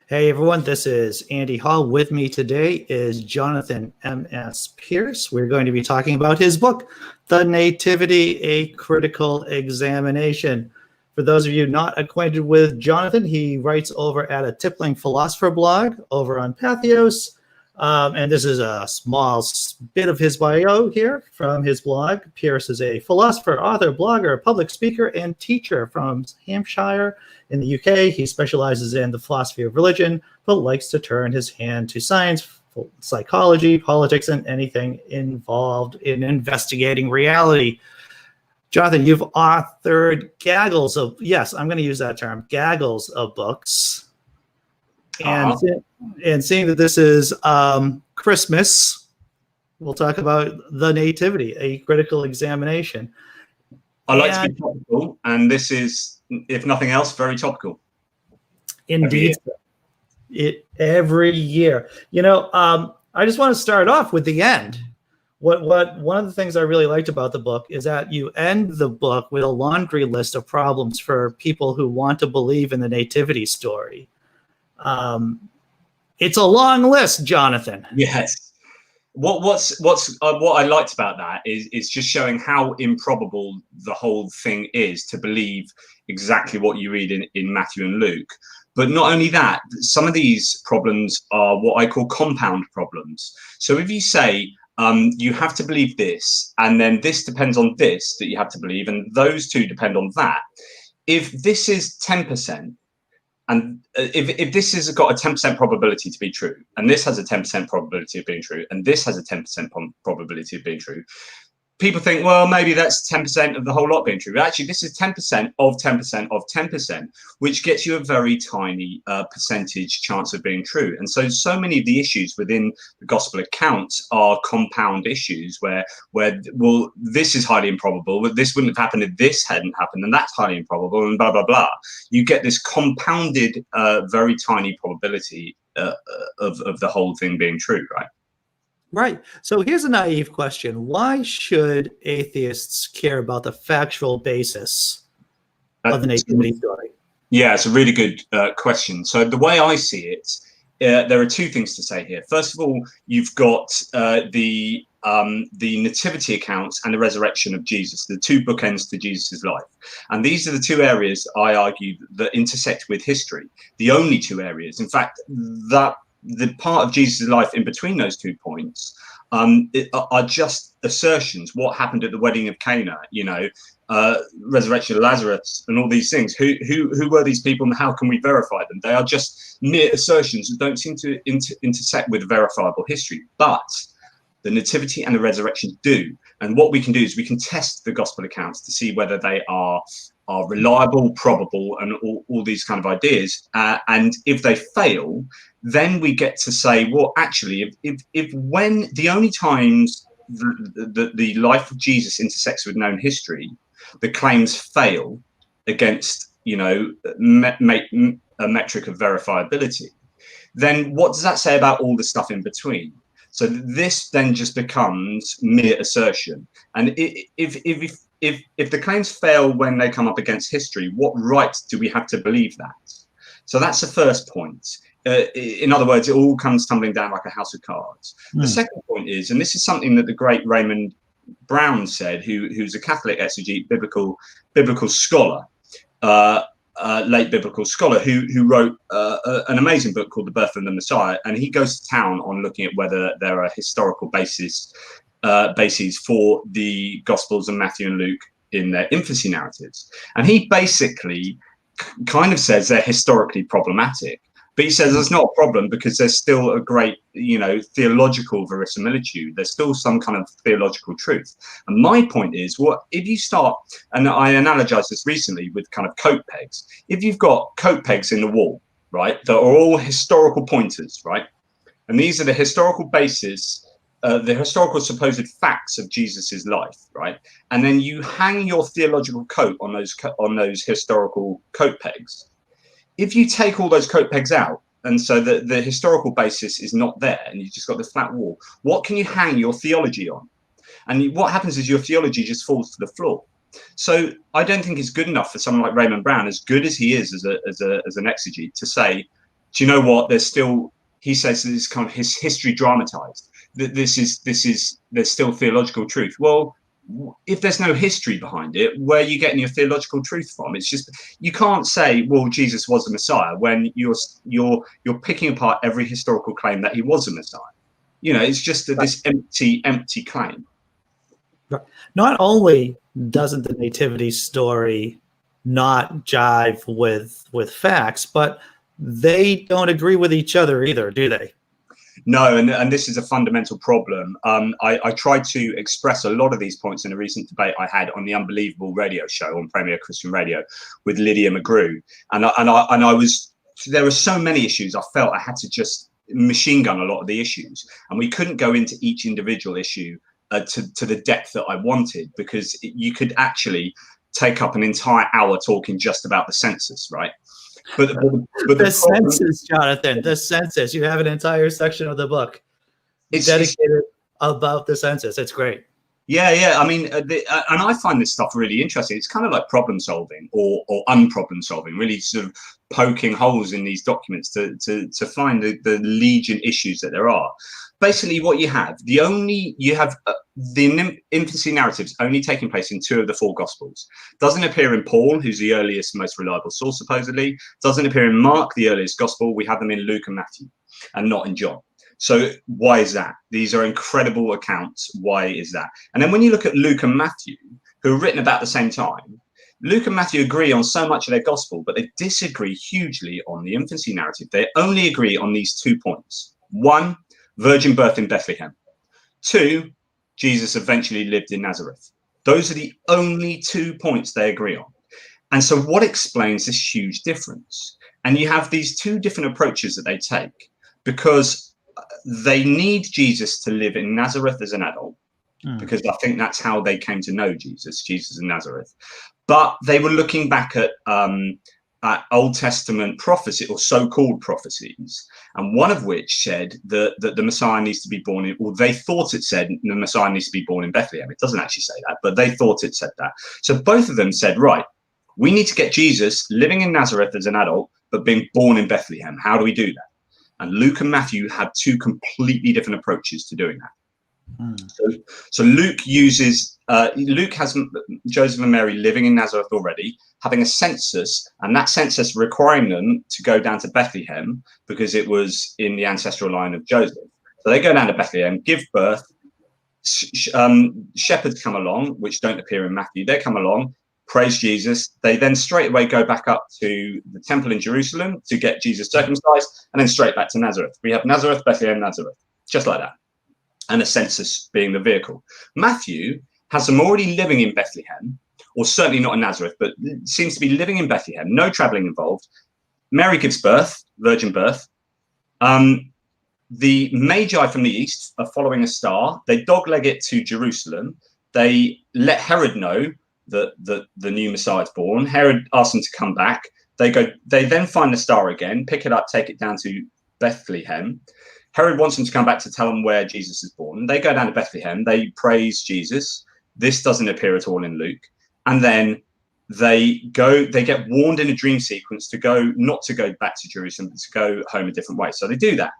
Hey everyone, this is Andy Hall. With me today is Jonathan MS Pearce. We're going to be talking about his book, The Nativity, A Critical Examination. For those of you not acquainted with Jonathan, he writes over at a Tippling Philosopher blog over on Patheos. And this is a small bit of his bio here from his blog. Pearce is a philosopher, author, blogger, public speaker, and teacher from Hampshire in the UK. He specializes in the philosophy of religion, but likes to turn his hand to science, psychology, politics, and anything involved in investigating reality. Jonathan, you've authored gaggles of, yes, I'm going to use that term, gaggles of books. And seeing that this is Christmas, we'll talk about The Nativity, A Critical Examination. I like to be topical, and this is, if nothing else, very topical. Indeed. Every year. You know, I just want to start off with the end. One of the things I really liked about the book is that you end the book with a laundry list of problems for people who want to believe in the nativity story. It's a long list, Jonathan. Yes. What I liked about that is just showing how improbable the whole thing is to believe exactly what you read in Matthew and Luke. But not only that, some of these problems are what I call compound problems. So if you say you have to believe this, and then this depends on this that you have to believe, and those two depend on that. If this is 10%, and if this has got a 10% probability to be true, and this has a 10% probability of being true, and this has a 10% probability of being true, people think, well, maybe that's 10% of the whole lot being true. But actually, this is 10% of 10% of 10%, which gets you a very tiny percentage chance of being true. And so many of the issues within the gospel accounts are compound issues where well, this is highly improbable, but this wouldn't have happened if this hadn't happened, and that's highly improbable, and blah, blah, blah. You get this compounded, very tiny probability of the whole thing being true, right? Right. So here's a naive question. Why should atheists care about the factual basis of the nativity story? Yeah, it's a really good question. So the way I see it, there are two things to say here. First of all, you've got the nativity accounts and the resurrection of Jesus, the two bookends to Jesus's life. And these are the two areas, I argue, that intersect with history. The only two areas. In fact, that the part of Jesus' life in between those 2 points are just assertions. What happened at the wedding of Cana, you know, resurrection of Lazarus, and all these things. Who were these people, and how can we verify them? They are just mere assertions that don't seem to intersect with verifiable history. But the nativity and the resurrection do. And what we can do is we can test the gospel accounts to see whether they are reliable, probable, and all these kind of ideas. And if they fail, then we get to say, well, actually, if when the only times the life of Jesus intersects with known history, the claims fail against, you know, a metric of verifiability, then what does that say about all the stuff in between? So this then just becomes mere assertion. And if the claims fail when they come up against history, what right do we have to believe that? So that's the first point. In other words, it all comes tumbling down like a house of cards. The second point is, and this is something that the great Raymond Brown said, who's a Catholic exegete, biblical scholar, late biblical scholar, who wrote an amazing book called The Birth of the Messiah, and he goes to town on looking at whether there are historical bases for the Gospels of Matthew and Luke in their infancy narratives. And he basically kind of says they're historically problematic. But he says that's not a problem because there's still a great, you know, theological verisimilitude. There's still some kind of theological truth. And my point is, what if you start, and I analogized this recently with kind of coat pegs. If you've got coat pegs in the wall, right, that are all historical pointers, right, and these are the historical basis, the historical supposed facts of Jesus's life, right, and then you hang your theological coat on those historical coat pegs. If you take all those coat pegs out, and so the historical basis is not there, and you've just got the flat wall, what can you hang your theology on? And what happens is your theology just falls to the floor. So I don't think it's good enough for someone like Raymond Brown, as good as he is as an exegete, to say do you know what? There's still, he says, this kind of his history dramatized. That there's still theological truth. Well, if there's no history behind it, where are you getting your theological truth from? It's just, you can't say, well, Jesus was the Messiah, when you're picking apart every historical claim that he was a Messiah. You know, it's just this empty claim. Not only doesn't the nativity story not jive with facts, but they don't agree with each other either, do they? No, and this is a fundamental problem. I tried to express a lot of these points in a recent debate I had on the Unbelievable radio show on Premier Christian Radio with Lydia McGrew, and I was, there were so many issues I felt I had to just machine gun a lot of the issues, and we couldn't go into each individual issue to the depth that I wanted, because you could actually take up an entire hour talking just about the census, right? But the census, Jonathan, the census. You have an entire section of the book dedicated about the census. It's great. Yeah. I mean, and I find this stuff really interesting. It's kind of like problem solving or unproblem solving, really sort of poking holes in these documents to find the legion issues that there are. Basically, what you have, the infancy narratives only taking place in 2 of the 4 Gospels. Doesn't appear in Paul, who's the earliest, most reliable source, supposedly. Doesn't appear in Mark, the earliest Gospel. We have them in Luke and Matthew, and not in John. So why is that? These are incredible accounts. Why is that? And then when you look at Luke and Matthew, who are written about the same time, Luke and Matthew agree on so much of their Gospel, but they disagree hugely on the infancy narrative. They only agree on these 2 points. 1, virgin birth in Bethlehem. 2, Jesus eventually lived in Nazareth. Those are the only 2 points they agree on. And so what explains this huge difference? And you have these 2 different approaches that they take, because they need Jesus to live in Nazareth as an adult, because I think that's how they came to know Jesus in Nazareth. But they were looking back at Old Testament prophecy, or so-called prophecies, and one of which said that the Messiah needs to be born in, or they thought it said the Messiah needs to be born in Bethlehem. It doesn't actually say that, but they thought it said that. So both of them said, right, we need to get Jesus living in Nazareth as an adult, but being born in Bethlehem. How do we do that? And Luke and Matthew had 2 completely different approaches to doing that. So Luke has Joseph and Mary living in Nazareth already, having a census, and that census requiring them to go down to Bethlehem because it was in the ancestral line of Joseph. So they go down to Bethlehem, give birth. Shepherds come along, which don't appear in Matthew. They come along, praise Jesus. They then straight away go back up to the temple in Jerusalem to get Jesus circumcised, and then straight back to Nazareth. We have Nazareth, Bethlehem, Nazareth, just like that. And a census being the vehicle. Matthew has them already living in Bethlehem, or certainly not in Nazareth, but seems to be living in Bethlehem, no traveling involved. Mary gives birth, virgin birth. The Magi from the east are following a star. They dogleg it to Jerusalem. They let Herod know that the new Messiah is born. Herod asks them to come back. They then find the star again, pick it up, take it down to Bethlehem. Herod wants them to come back to tell them where Jesus is born. They go down to Bethlehem. They praise Jesus. This doesn't appear at all in Luke. And then they get warned in a dream sequence not to go back to Jerusalem, but to go home a different way. So they do that.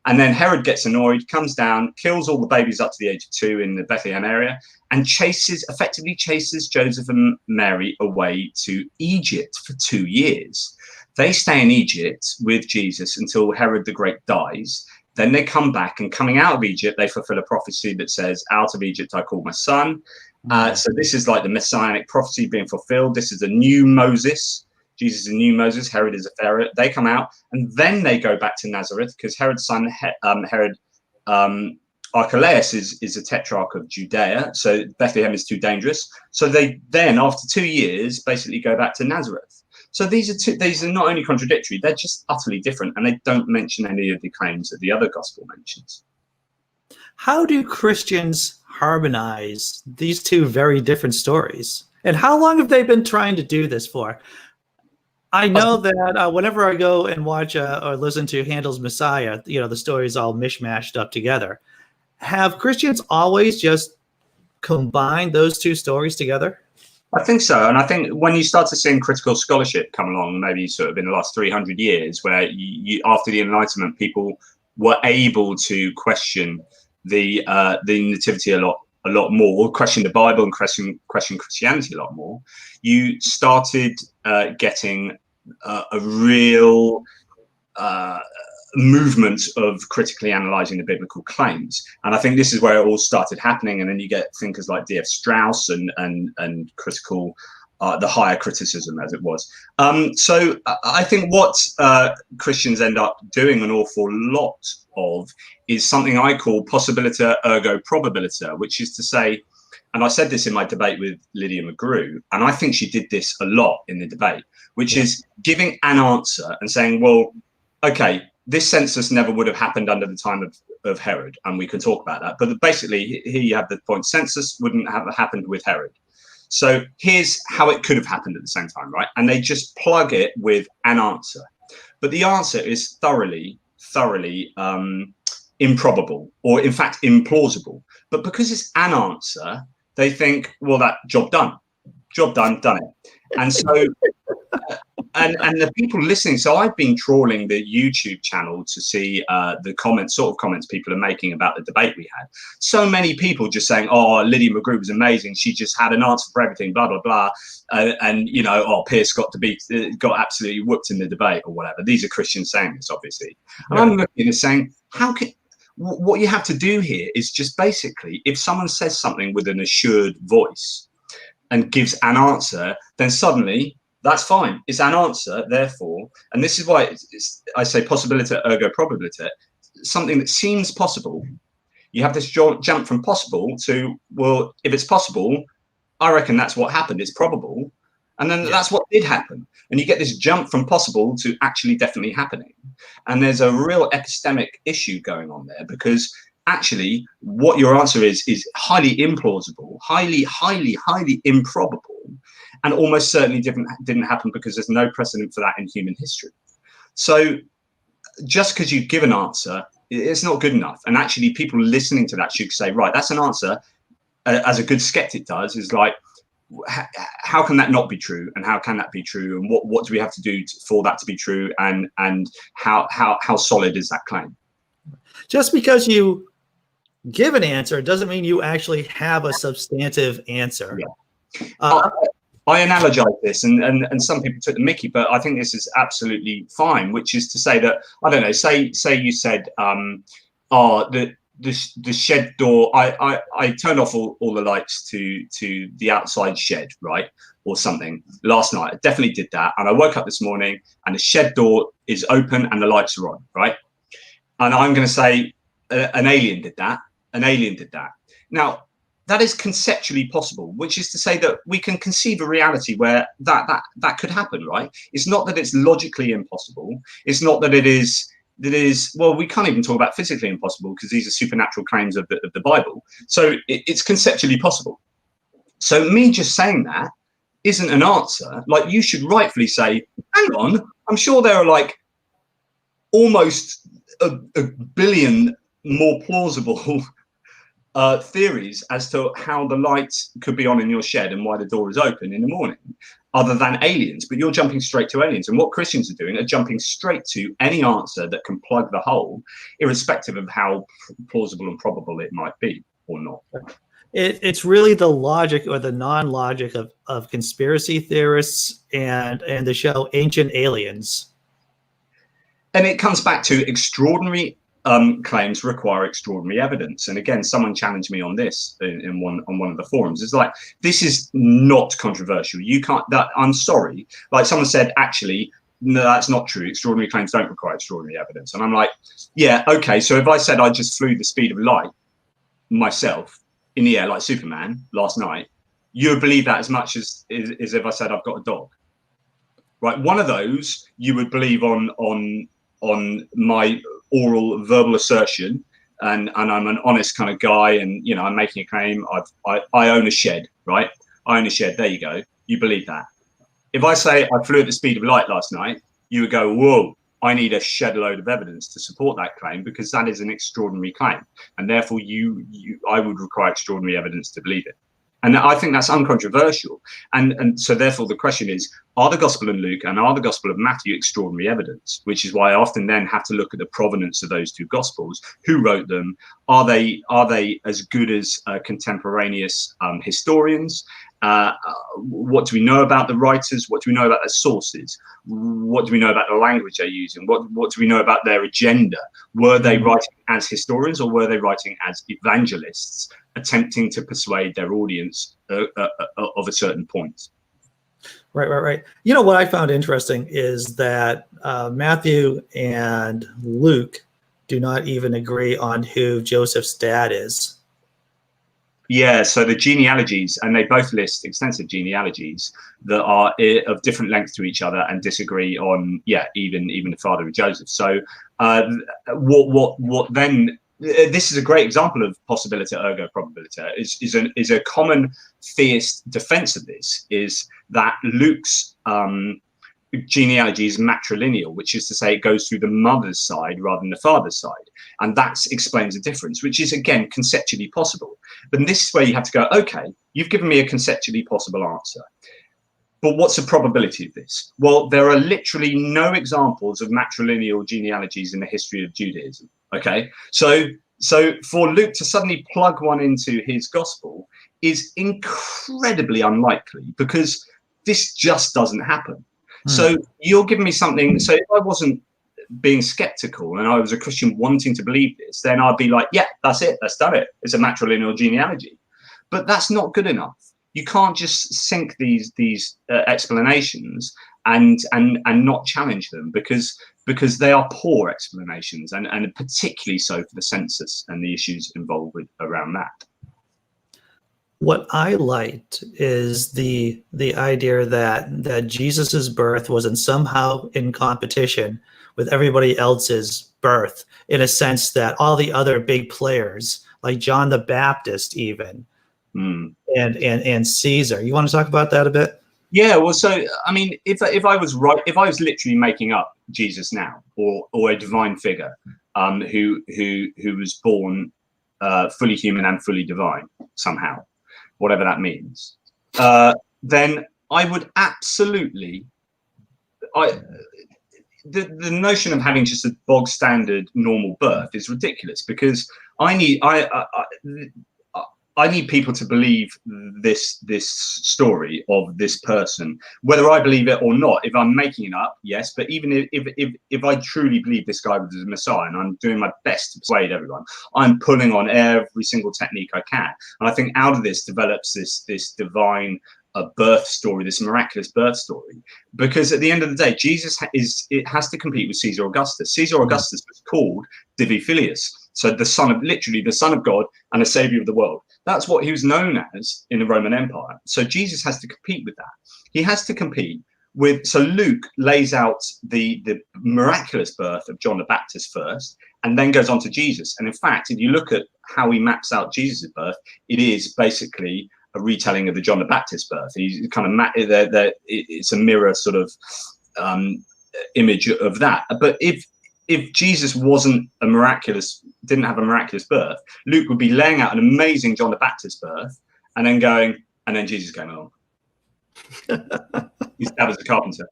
And then Herod gets annoyed, comes down, kills all the babies up to the age of 2 in the Bethlehem area, and effectively chases Joseph and Mary away to Egypt for 2 years. They stay in Egypt with Jesus until Herod the Great dies. Then they come back, and coming out of Egypt, they fulfill a prophecy that says, out of Egypt I called my son. So this is like the messianic prophecy being fulfilled. This is a new Moses. Jesus is a new Moses. Herod is a Pharaoh. They come out, and then they go back to Nazareth because Herod's son, Herod Archelaus, is a tetrarch of Judea. So Bethlehem is too dangerous. So they then, after 2 years, basically go back to Nazareth. So these are not only contradictory, they're just utterly different, and they don't mention any of the claims that the other gospel mentions. How do Christians harmonize these 2 very different stories? And how long have they been trying to do this for? I know that whenever I go and watch or listen to Handel's Messiah, the story's all mishmashed up together. Have Christians always just combined those 2 stories together? I think so. And I think when you start to see critical scholarship come along, maybe sort of in the last 300 years, where you after the Enlightenment, people were able to question the Nativity a lot more, question the Bible and question Christianity a lot more, you started getting a real movement of critically analyzing the biblical claims. And I think this is where it all started happening. And then you get thinkers like D.F. Strauss and critical, the higher criticism, as it was. So I think what Christians end up doing an awful lot of is something I call possibiliter ergo probabiliter, which is to say, and I said this in my debate with Lydia McGrew, and I think she did this a lot in the debate, which is giving an answer and saying, well, okay, this census never would have happened under the time of Herod, and we can talk about that. But basically, here you have the point: census wouldn't have happened with Herod. So here's how it could have happened at the same time, right? And they just plug it with an answer. But the answer is thoroughly improbable, or in fact implausible. But because it's an answer, they think, well, that job done, done it. And so and the people listening, so I've been trawling the YouTube channel to see the comments people are making about the debate we had. So many people just saying, oh, Lydia McGrew was amazing, she just had an answer for everything, blah blah blah, and you know, oh, Pearce got absolutely whooped in the debate or whatever. These are Christians saying this, obviously. And I'm looking and saying, what you have to do here is just basically, if someone says something with an assured voice and gives an answer, then suddenly that's fine. It's an answer, therefore, and this is why I say possibiliter ergo probabiliter, something that seems possible. You have this jump from possible to, well, if it's possible, I reckon that's what happened. It's probable. And then that's what did happen. And you get this jump from possible to actually definitely happening. And there's a real epistemic issue going on there, because actually what your answer is highly implausible, highly improbable, and almost certainly didn't happen, because there's no precedent for that in human history. So just because you give an answer, it's not good enough. And actually people listening to that should say, right, that's an answer, as a good skeptic does, is like, how can that not be true, and how can that be true, and what do we have to do for that to be true, and how solid is that claim? Just because you give an answer doesn't mean you actually have a substantive answer. I analogize this, and some people took the mickey, but I think this is absolutely fine, which is to say that, I don't know, say you said, the shed door, I turned off all the lights to the outside shed, right, or something last night. I definitely did that, and I woke up this morning and the shed door is open and the lights are on, right? And I'm going to say an alien did that. Now that is conceptually possible, which is to say that we can conceive a reality where that could happen, right? It's not that it's logically impossible. It's not that it is, well, we can't even talk about physically impossible, because these are supernatural claims of the Bible. So it's conceptually possible. So me just saying that isn't an answer. Like, you should rightfully say, hang on, I'm sure there are like almost a billion more plausible theories as to how the lights could be on in your shed and why the door is open in the morning, other than aliens. But you're jumping straight to aliens, and what Christians are doing are jumping straight to any answer that can plug the hole, irrespective of how plausible and probable it might be or not. It's really the logic or the non-logic of conspiracy theorists and the show Ancient Aliens. And it comes back to extraordinary claims require extraordinary evidence. And again, someone challenged me on this on one of the forums. It's like, this is not controversial. You can't, I'm sorry. Like, someone said, actually, no, that's not true. Extraordinary claims don't require extraordinary evidence. And I'm like, yeah, okay. So if I said I just flew the speed of light myself in the air like Superman last night, you would believe that as much as if I said I've got a dog, right? One of those you would believe on my oral verbal assertion, and I'm an honest kind of guy, and you know, I'm making a claim. I own a shed, right? I own a shed. There you go. You believe that. If I say I flew at the speed of light last night, you would go, whoa, I need a shed load of evidence to support that claim, because that is an extraordinary claim, and therefore I would require extraordinary evidence to believe it. And I think that's uncontroversial. And so therefore the question is, are the Gospel of Luke and are the Gospel of Matthew extraordinary evidence? Which is why I often then have to look at the provenance of those two Gospels. Who wrote them? Are they as good as contemporaneous historians? What do we know about the writers? What do we know about their sources? What do we know about the language they're using? What do we know about their agenda? Were they writing as historians or were they writing as evangelists, attempting to persuade their audience of a certain point? Right. You know, what I found interesting is that Matthew and Luke do not even agree on who Joseph's dad is. Yeah, so the genealogies, and they both list extensive genealogies that are of different length to each other and disagree on, even the father of Joseph. So what then? This is a great example of possibility ergo probability. Is a common theist defense of this is that Luke's genealogy is matrilineal, which is to say it goes through the mother's side rather than the father's side, and that explains the difference, which is again conceptually possible. But this is where you have to go, okay, you've given me a conceptually possible answer, but what's the probability of this? Well, there are literally no examples of matrilineal genealogies in the history of Judaism. Okay, so for Luke to suddenly plug one into his gospel is incredibly unlikely, because this just doesn't happen. So you're giving me something. So if I wasn't being skeptical and I was a Christian wanting to believe this, then I'd be like, yeah, that's it. That's done it. It's a matrilineal genealogy. But that's not good enough. You can't just sink these explanations and not challenge them, because they are poor explanations, and particularly so for the census and the issues involved around that. What I liked is the idea that Jesus's birth wasn't somehow in competition with everybody else's birth, in a sense that all the other big players, like John the Baptist even, and Caesar. You want to talk about that a bit? Yeah, well, so I mean, if I was literally making up Jesus now, or a divine figure who was born fully human and fully divine somehow, whatever that means, then I would absolutely. The notion of having just a bog standard normal birth is ridiculous, because I need people to believe this story of this person, whether I believe it or not. If I'm making it up, yes, but even if I truly believe this guy was the Messiah, and I'm doing my best to persuade everyone, I'm pulling on every single technique I can, and I think out of this develops this divine birth story, this miraculous birth story. Because at the end of the day, Jesus has to compete with Caesar Augustus. Caesar Augustus was called BillPhil, so the son of God and a savior of the world. That's what he was known as in the Roman Empire. So Jesus has to compete with that. He has to compete with. So Luke lays out the miraculous birth of John the Baptist first, and then goes on to Jesus. And in fact, if you look at how he maps out Jesus' birth, it is basically a retelling of the John the Baptist birth. He's kind of it's a mirror sort of image of that. But if Jesus didn't have a miraculous birth, Luke would be laying out an amazing John the Baptist birth, and then Jesus came along. He's dad as a carpenter,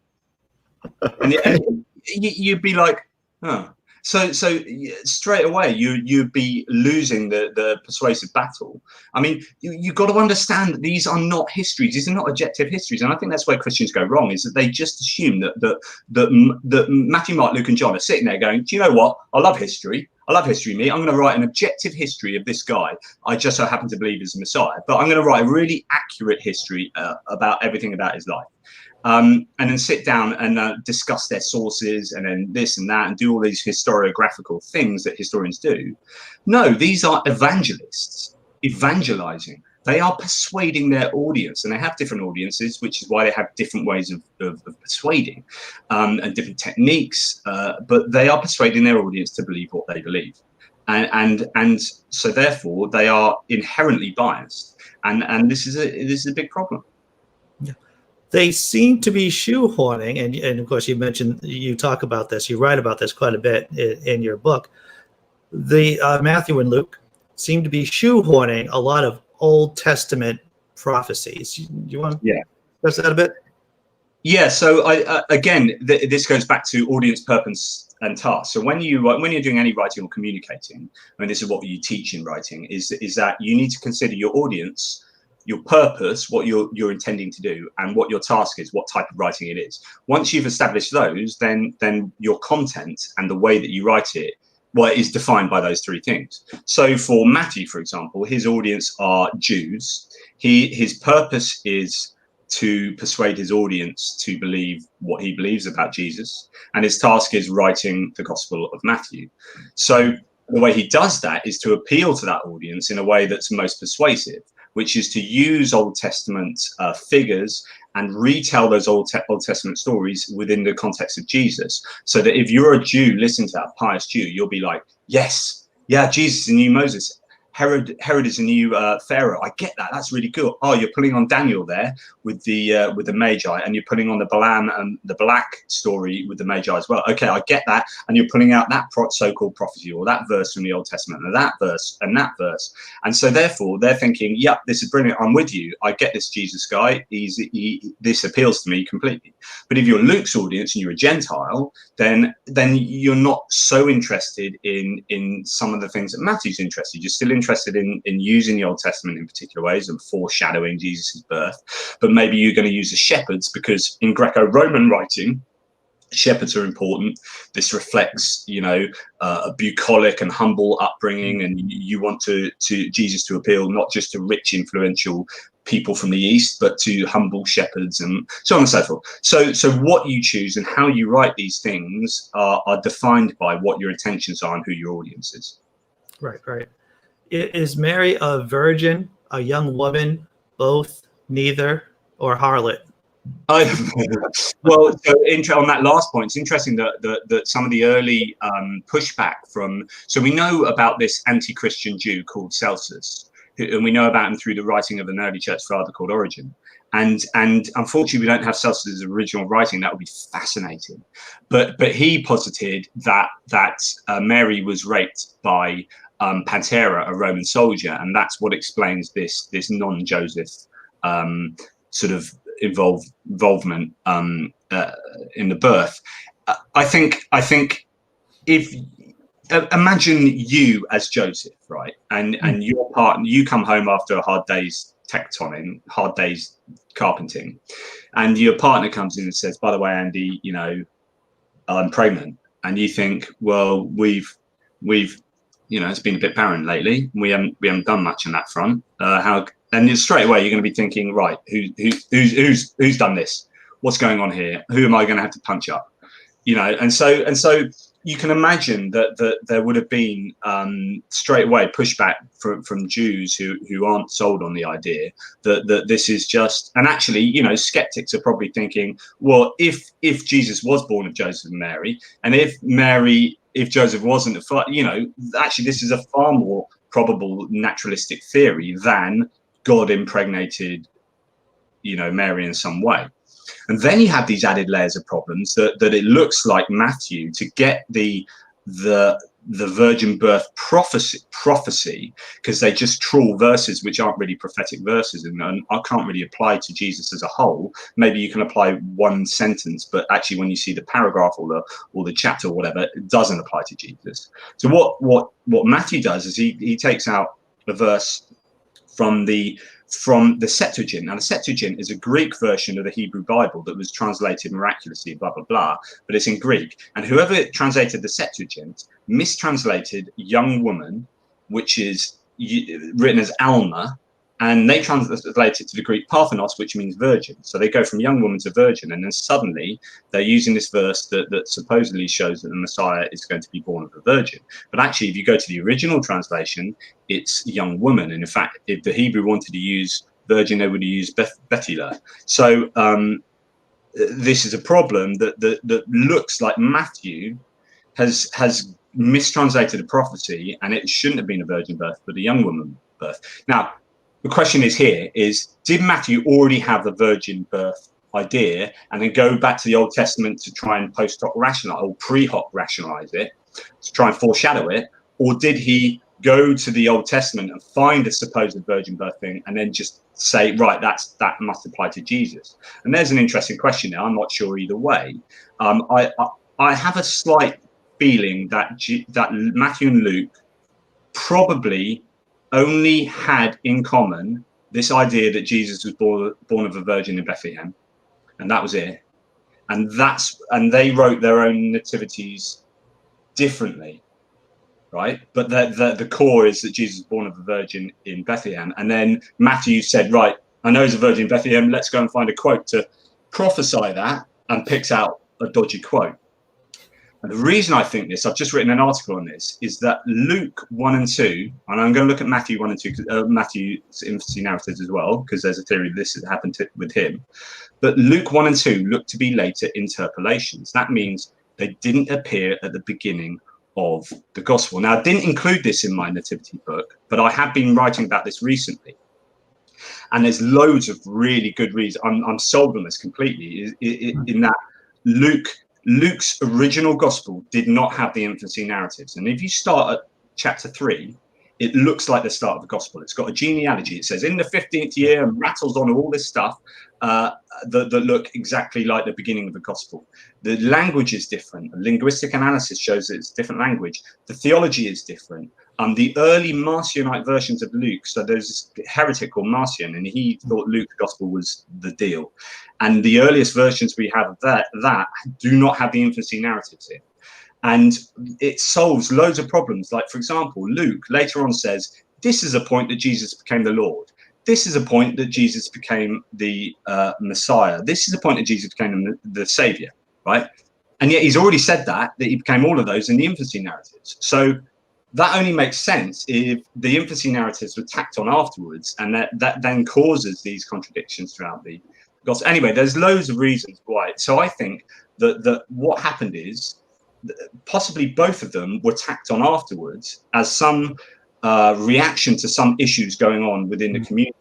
and you'd be like, oh. So straight away you'd be losing the persuasive battle. I mean, you've got to understand that these are not histories; these are not objective histories, and I think that's where Christians go wrong. Is that they just assume that Matthew, Mark, Luke, and John are sitting there going, "Do you know what? I love history. I love history. Me, I'm going to write an objective history of this guy. I just so happen to believe is the Messiah, but I'm going to write a really accurate history about everything about his life." And then sit down and discuss their sources, and then this and that, and do all these historiographical things that historians do. No, these are evangelists evangelizing. They are persuading their audience, and they have different audiences, which is why they have different ways of persuading and different techniques. But they are persuading their audience to believe what they believe, and so therefore they are inherently biased, and this is a big problem. They seem to be shoehorning, and of course you talk about this, you write about this quite a bit in your book. The Matthew and Luke seem to be shoehorning a lot of Old Testament prophecies. You want to Yeah. discuss that a bit? Yeah. So this goes back to audience, purpose, and task. So when you're doing any writing or communicating, I mean, this is what you teach in writing: is that you need to consider your audience, your purpose, what you're intending to do, and what your task is, what type of writing it is. Once you've established those, then your content and the way that you write it, well, is defined by those three things. So for Matthew, for example, his audience are Jews. His purpose is to persuade his audience to believe what he believes about Jesus, and his task is writing the Gospel of Matthew. So the way he does that is to appeal to that audience in a way that's most persuasive, which is to use Old Testament figures and retell those Old Testament stories within the context of Jesus. So that if you're a Jew, listening to that pious Jew, you'll be like, yes, yeah, Jesus is the new Moses. Herod is a new Pharaoh. I get that. That's really cool. Oh, you're pulling on Daniel there with the Magi, and you're pulling on the Balaam and the Balak story with the Magi as well. Okay, I get that. And you're pulling out that so-called prophecy or that verse from the Old Testament and that verse and that verse. And so therefore they're thinking, yep, this is brilliant. I'm with you. I get this Jesus guy. This appeals to me completely. But if you're Luke's audience and you're a Gentile, then you're not so interested in some of the things that Matthew's interested. You're still interested in using the Old Testament in particular ways and foreshadowing Jesus' birth, but maybe you're going to use the shepherds because in Greco-Roman writing, shepherds are important. This reflects, a bucolic and humble upbringing, and you want to Jesus to appeal not just to rich, influential people from the East, but to humble shepherds and so on and so forth. So what you choose and how you write these things are defined by what your intentions are and who your audience is. Right. Is Mary a virgin, a young woman, both, neither, or harlot? Well, so on that last point, it's interesting that some of the early pushback from, so we know about this anti-Christian Jew called Celsus, and we know about him through the writing of an early church father called Origen. And unfortunately, we don't have Celsus's original writing. That would be fascinating. But he posited that Mary was raped by Pantera, a Roman soldier, and that's what explains this non-Joseph sort of involvement in the birth. I think if imagine you as Joseph, right, and your partner, you come home after a hard day's tectoning, hard day's carpenting, and your partner comes in and says, by the way, Andy, I'm pregnant, and you think, well, we've it's been a bit barren lately. We haven't done much on that front. And straight away you're going to be thinking, right, who's done this? What's going on here? Who am I going to have to punch up? And so you can imagine that there would have been straight away pushback from Jews who aren't sold on the idea that this is just, and actually, skeptics are probably thinking, well, if Jesus was born of Joseph and Mary, and if Joseph wasn't actually this is a far more probable naturalistic theory than God impregnated, Mary in some way. And then you have these added layers of problems that it looks like Matthew, to get the virgin birth prophecy, because they just trawl verses which aren't really prophetic verses and I can't really apply to Jesus as a whole. Maybe you can apply one sentence, but actually when you see the paragraph or the chapter or whatever, it doesn't apply to Jesus. So what Matthew does is he takes out a verse from the Septuagint. Now, the Septuagint is a Greek version of the Hebrew Bible that was translated miraculously, blah, blah, blah, but it's in Greek. And whoever translated the Septuagint mistranslated young woman, which is written as Alma, and they translate it to the Greek Parthenos, which means virgin. So they go from young woman to virgin, and then suddenly they're using this verse that supposedly shows that the Messiah is going to be born of a virgin. But actually, if you go to the original translation, it's young woman. And in fact, if the Hebrew wanted to use virgin, they would use Beattie. So this is a problem that looks like Matthew has mistranslated a prophecy, and it shouldn't have been a virgin birth, but a young woman birth. Now, the question is, did Matthew already have the virgin birth idea and then go back to the Old Testament to try and post hoc rationalize or pre hoc rationalize it, to try and foreshadow it? Or did he go to the Old Testament and find a supposed virgin birth thing and then just say, right, that must apply to Jesus. And there's an interesting question there. I'm not sure either way. I have a slight feeling that that Matthew and Luke probably only had in common this idea that Jesus was born of a virgin in Bethlehem, and that was it. And they wrote their own nativities differently, right? But the core is that Jesus was born of a virgin in Bethlehem. And then Matthew said, right, I know he's a virgin in Bethlehem, let's go and find a quote to prophesy that, and picks out a dodgy quote. And the reason I think this, I've just written an article on this, is that Luke 1 and 2, and I'm going to look at Matthew 1 and 2, Matthew's infancy narratives as well, because there's a theory that this has happened with him. But Luke 1 and 2 look to be later interpolations. That means they didn't appear at the beginning of the gospel. Now, I didn't include this in my nativity book, but I have been writing about this recently. And there's loads of really good reasons. I'm sold on this completely, in that Luke's original gospel did not have the infancy narratives. And if you start at chapter 3, it looks like the start of the gospel. It's got a genealogy. It says in the 15th year, and rattles on all this stuff that look exactly like the beginning of the gospel. The language is different. Linguistic analysis shows that it's different language. The theology is different. The early Marcionite versions of Luke, so there's this heretic called Marcion, and he thought Luke's gospel was the deal. And the earliest versions we have of that do not have the infancy narratives in. And it solves loads of problems. Like, for example, Luke later on says, this is a point that Jesus became the Lord. This is a point that Jesus became the Messiah. This is a point that Jesus became the Savior, right? And yet he's already said that he became all of those in the infancy narratives. So that only makes sense if the infancy narratives were tacked on afterwards, and that then causes these contradictions throughout the gospel. Anyway, there's loads of reasons why. So I think that what happened is possibly both of them were tacked on afterwards as some reaction to some issues going on within the communities.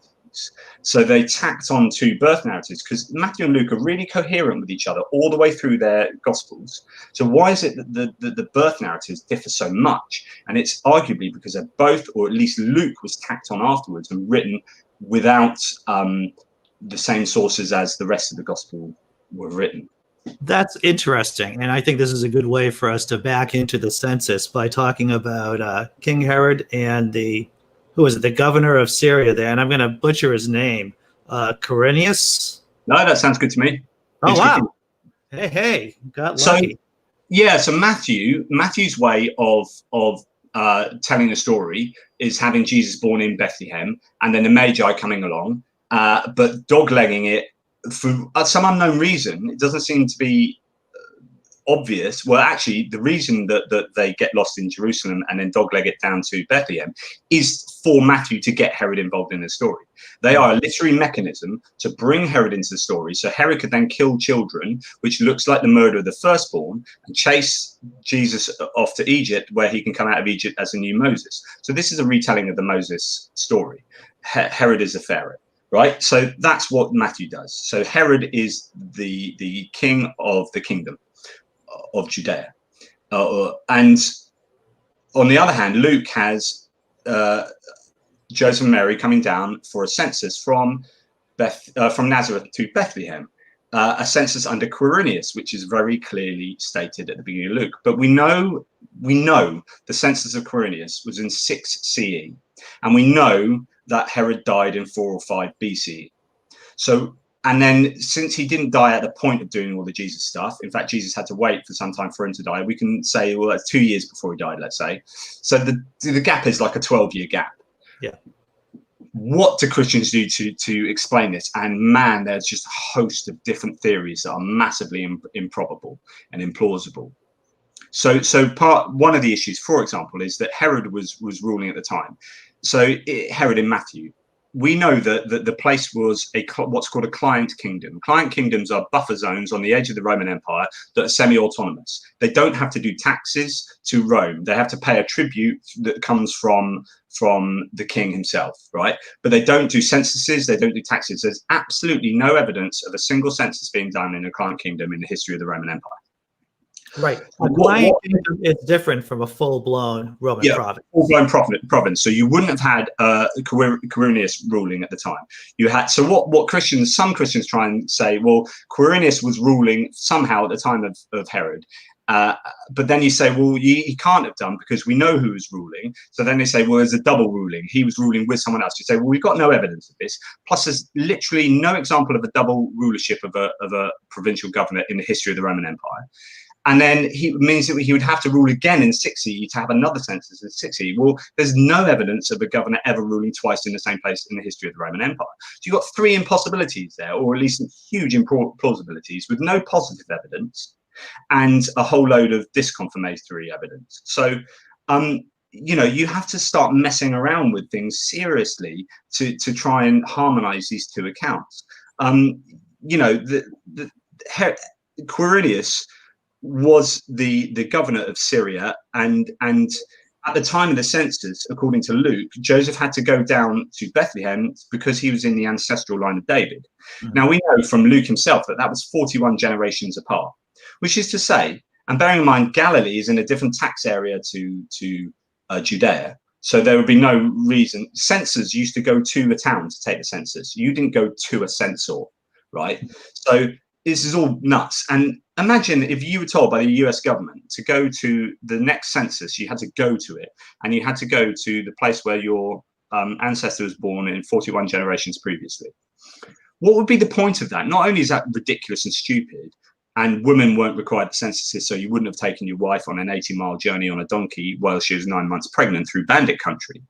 So they tacked on two birth narratives, because Matthew and Luke are really coherent with each other all the way through their gospels. So why is it that the birth narratives differ so much? And it's arguably because they're both, or at least Luke was tacked on afterwards and written without the same sources as the rest of the gospel were written. That's interesting. And I think this is a good way for us to back into the census by talking about King Herod and the governor of Syria there. And I'm going to butcher his name. Quirinius? No, that sounds good to me. Oh, wow. Hey, got lucky. So Matthew's way of telling the story is having Jesus born in Bethlehem and then the Magi coming along, but doglegging it for some unknown reason. It doesn't seem to be obvious. Well, actually, the reason that they get lost in Jerusalem and then dogleg it down to Bethlehem is for Matthew to get Herod involved in the story. They are a literary mechanism to bring Herod into the story, so Herod could then kill children, which looks like the murder of the firstborn, and chase Jesus off to Egypt, where he can come out of Egypt as a new Moses. So this is a retelling of the Moses story. Herod is a pharaoh. Right, so that's what Matthew does. So Herod is the king of the kingdom of Judea, and on the other hand, Luke has Joseph and Mary coming down for a census from Nazareth to Bethlehem, a census under Quirinius, which is very clearly stated at the beginning of Luke. But we know the census of Quirinius was in 6 CE, and we know that Herod died in 4 or 5 BCE. So, and then since he didn't die at the point of doing all the Jesus stuff, in fact, Jesus had to wait for some time for him to die. We can say, well, that's 2 years before he died, let's say. So the gap is like a 12-year gap. Yeah. What do Christians do to explain this? And man, there's just a host of different theories that are massively improbable and implausible. So one of the issues, for example, is that Herod was ruling at the time. So Herod in Matthew, we know that the place was what's called a client kingdom. Client kingdoms are buffer zones on the edge of the Roman Empire that are semi-autonomous. They don't have to do taxes to Rome. They have to pay a tribute that comes from the king himself, right? But they don't do censuses. They don't do taxes. There's absolutely no evidence of a single census being done in a client kingdom in the history of the Roman Empire. Right. A What, client kingdom is different from a full-blown Roman yeah, province. full-blown province. So you wouldn't have had Quirinius ruling at the time. You had, so what some Christians try and say, well, Quirinius was ruling somehow at the time of Herod. But then you say, well, he can't have done because we know who was ruling. So then they say, well, there's a double ruling. He was ruling with someone else. You say, well, we've got no evidence of this. Plus, there's literally no example of a double rulership of a provincial governor in the history of the Roman Empire. And then he means that he would have to rule again in 60 to have another census in 60. Well, there's no evidence of a governor ever ruling twice in the same place in the history of the Roman Empire. So you've got three impossibilities there, or at least huge implausibilities with no positive evidence and a whole load of disconfirmatory evidence. So, you know, you have to start messing around with things seriously to try and harmonize these two accounts. You know, Quirinius was the governor of Syria, and at the time of the census, according to Luke, Joseph had to go down to Bethlehem because he was in the ancestral line of David. Mm-hmm. Now we know from Luke himself that was 41 generations apart, which is to say, and bearing in mind Galilee is in a different tax area to Judea, so there would be no reason. Censors used to go to a town to take the census. You didn't go to a censor, right? So this is all nuts. And imagine if you were told by the US government to go to the next census, you had to go to it, and you had to go to the place where your ancestor was born in 41 generations previously. What would be the point of that? Not only is that ridiculous and stupid, and women weren't required the censuses, so you wouldn't have taken your wife on an 80-mile journey on a donkey while she was 9 months pregnant through bandit country.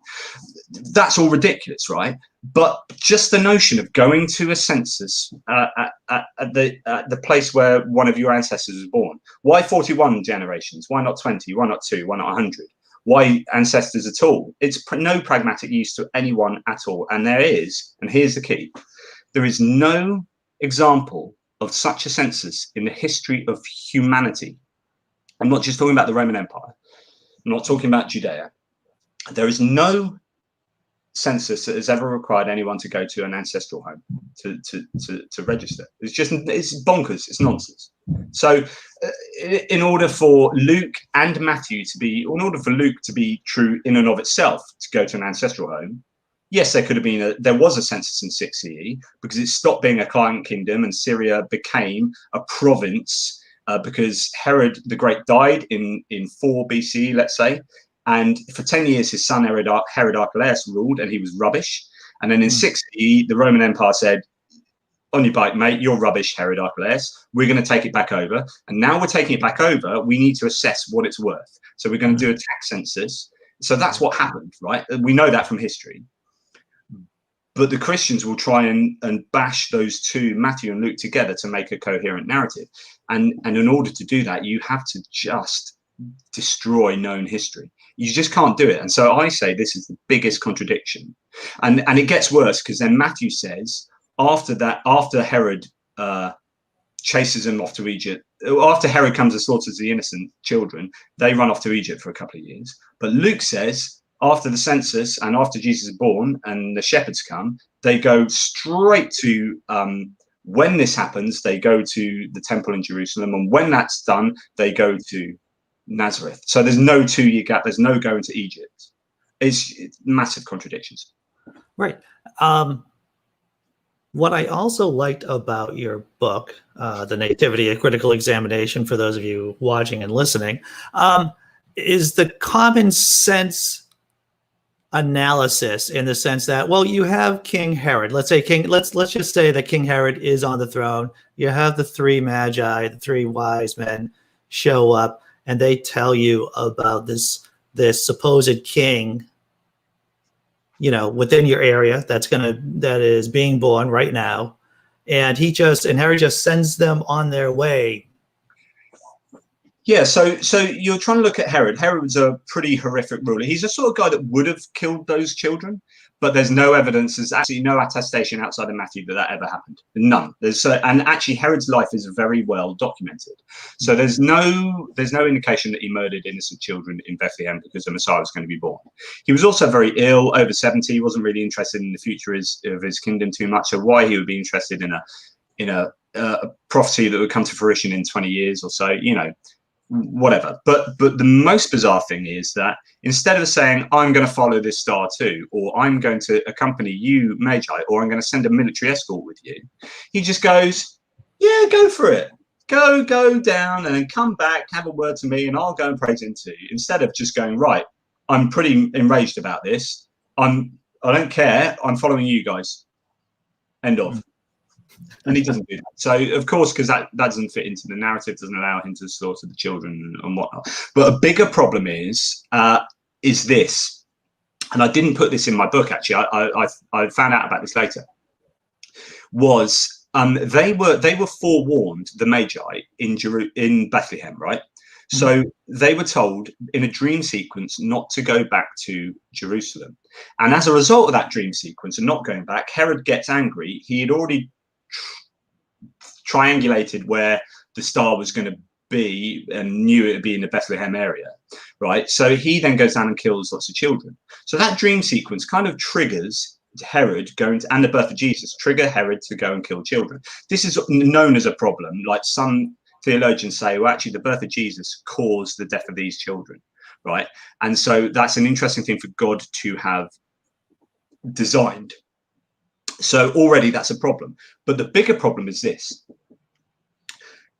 That's all ridiculous, right? But just the notion of going to a census at the place where one of your ancestors was born. Why 41 generations? Why not 20? Why not 2? Why not 100? Why ancestors at all? It's no pragmatic use to anyone at all. And there is, and here's the key, there is no example of such a census in the history of humanity. I'm not just talking about the Roman Empire. I'm not talking about Judea. There is no census that has ever required anyone to go to an ancestral home to register. It's bonkers. It's nonsense. So in order for Luke and Matthew to be, in order for Luke to be true in and of itself, to go to an ancestral home, yes, there could have been there was a census in 6 CE because it stopped being a client kingdom and Syria became a province because Herod the Great died in 4 BCE, let's say. And for 10 years, his son Herod Archelaus ruled, and he was rubbish. And then in 6 CE, the Roman Empire said, on your bike, mate, you're rubbish, Herod Archelaus. We're going to take it back over. And now we're taking it back over. We need to assess what it's worth. So we're going to do a tax census. So that's what happened, right? We know that from history. But the Christians will try and bash those two, Matthew and Luke, together to make a coherent narrative. And in order to do that, you have to just destroy known history. You just can't do it. And so I say this is the biggest contradiction. And it gets worse because then Matthew says, after Herod chases them off to Egypt, after Herod comes and slaughters the innocent children, they run off to Egypt for a couple of years. But Luke says, after the census and after Jesus is born and the shepherds come, they go straight to, when this happens, they go to the temple in Jerusalem. And when that's done, they go to Nazareth. So there's no 2-year gap. There's no going to Egypt. It's massive contradictions. Right. What I also liked about your book, The Nativity, A Critical Examination, for those of you watching and listening, is the common sense analysis, in the sense that, well, you have King Herod. Let's just say that King Herod is on the throne. You have the 3 magi, the 3 wise men show up, and they tell you about this supposed king, you know, within your area that is being born right now, and Herod just sends them on their way. Yeah, so you're trying to look at Herod. Herod was a pretty horrific ruler. He's the sort of guy that would have killed those children, but there's no evidence. There's actually no attestation outside of Matthew that ever happened. None. And actually, Herod's life is very well documented. So there's no indication that he murdered innocent children in Bethlehem because the Messiah was going to be born. He was also very ill, over 70. He wasn't really interested in the future of his kingdom too much. So why he would be interested in a prophecy that would come to fruition in 20 years or so, you know. whatever. But the most bizarre thing is that instead of saying, I'm going to follow this star too, or I'm going to accompany you, Magi, or I'm going to send a military escort with you, he just goes, yeah, go for it. Go down and then come back, have a word to me, and I'll go and praise him too. Instead of just going, right, I'm pretty enraged about this. I don't care. I'm following you guys. End of. And he doesn't do that. So, of course, because that doesn't fit into the narrative, doesn't allow him to slaughter the children and whatnot. But a bigger problem is this, and I didn't put this in my book, actually. I found out about this later, was they were forewarned, the Magi, in Bethlehem, right? So they were told in a dream sequence not to go back to Jerusalem. And as a result of that dream sequence and not going back, Herod gets angry. He had already triangulated where the star was going to be and knew it would be in the Bethlehem area, right? So he then goes down and kills lots of children. So that dream sequence kind of triggers Herod and the birth of Jesus, trigger Herod to go and kill children. This is known as a problem. Like some theologians say, well, actually, the birth of Jesus caused the death of these children, right? And so that's an interesting thing for God to have designed. So already that's a problem. But the bigger problem is this.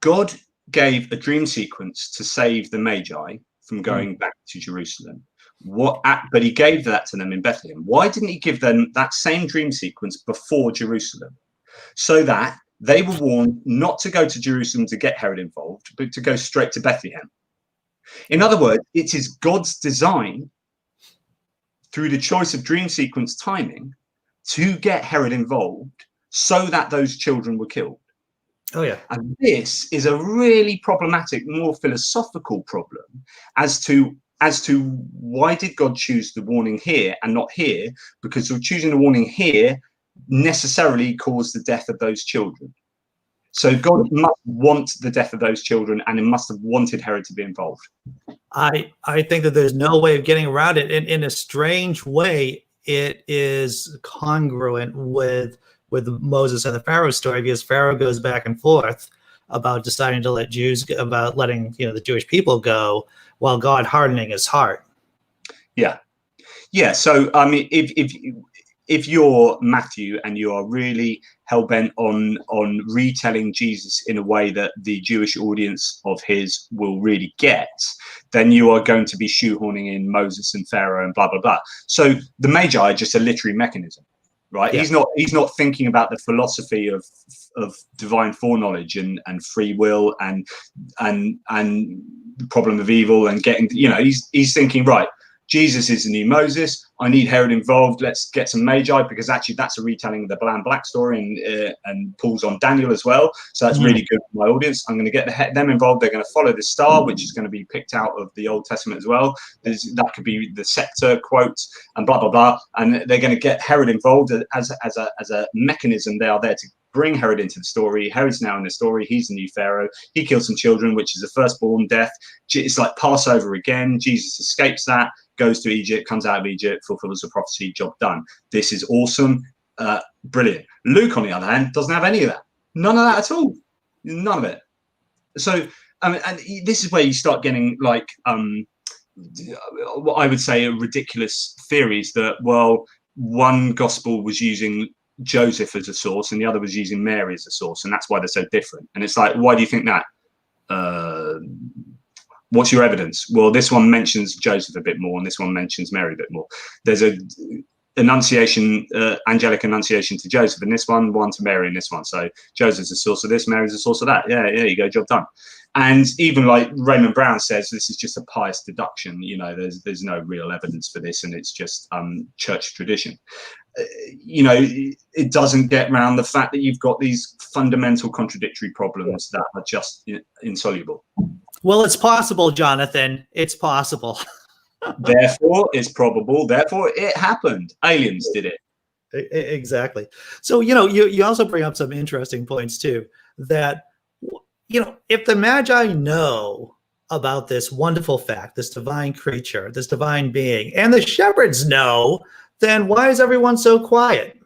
God gave a dream sequence to save the Magi from going back to Jerusalem. But he gave that to them in Bethlehem. Why didn't he give them that same dream sequence before Jerusalem? So that they were warned not to go to Jerusalem to get Herod involved, but to go straight to Bethlehem. In other words, it is God's design through the choice of dream sequence timing to get Herod involved so that those children were killed. Oh, yeah. And this is a really problematic, more philosophical problem as to why did God choose the warning here and not here? Because choosing the warning here necessarily caused the death of those children. So God must want the death of those children, and he must have wanted Herod to be involved. I think that there's no way of getting around it. In a strange way, it is congruent with Moses and the Pharaoh story, because Pharaoh goes back and forth about deciding to let about letting the Jewish people go, while God hardening his heart. Yeah. So I mean, if you're Matthew and you are really hell-bent on retelling Jesus in a way that the Jewish audience of his will really get, then you are going to be shoehorning in Moses and Pharaoh and blah, blah, blah. So the Magi are just a literary mechanism, right? Yeah. He's not thinking about the philosophy of divine foreknowledge and free will and the problem of evil and getting, he's thinking, right, Jesus is the new Moses. I need Herod involved. Let's get some Magi, because actually that's a retelling of the Balaam Black story and pulls on Daniel as well. So that's really good for my audience. I'm going to get them involved. They're going to follow the star, which is going to be picked out of the Old Testament as well. That could be the scepter quote and blah, blah, blah. And they're going to get Herod involved as a mechanism. They are there to bring Herod into the story. Herod's now in the story. He's the new Pharaoh. He kills some children, which is a firstborn death. It's like Passover again. Jesus escapes that, goes to Egypt, comes out of Egypt, fulfills the prophecy, job done. This is awesome. Brilliant. Luke, on the other hand, doesn't have any of that. None of that at all. None of it. So, and this is where you start getting like what I would say are ridiculous theories that, well, one gospel was using Joseph as a source and the other was using Mary as a source, and that's why they're so different. And it's like, why do you think that? What's your evidence? Well, this one mentions Joseph a bit more and this one mentions Mary a bit more. There's a annunciation, angelic annunciation to Joseph in this one to Mary in this one. So Joseph's a source of this, Mary's a source of that. Yeah, you go, job done. And even like Raymond Brown says, this is just a pious deduction. There's no real evidence for this, and it's just church tradition. It doesn't get around the fact that you've got these fundamental contradictory problems that are just insoluble. Well, it's possible, Jonathan. It's possible. Therefore, it's probable. Therefore, it happened. Aliens did it. Exactly. So, you also bring up some interesting points, too, that, if the Magi know about this wonderful fact, this divine creature, this divine being, and the shepherds know, then why is everyone so quiet?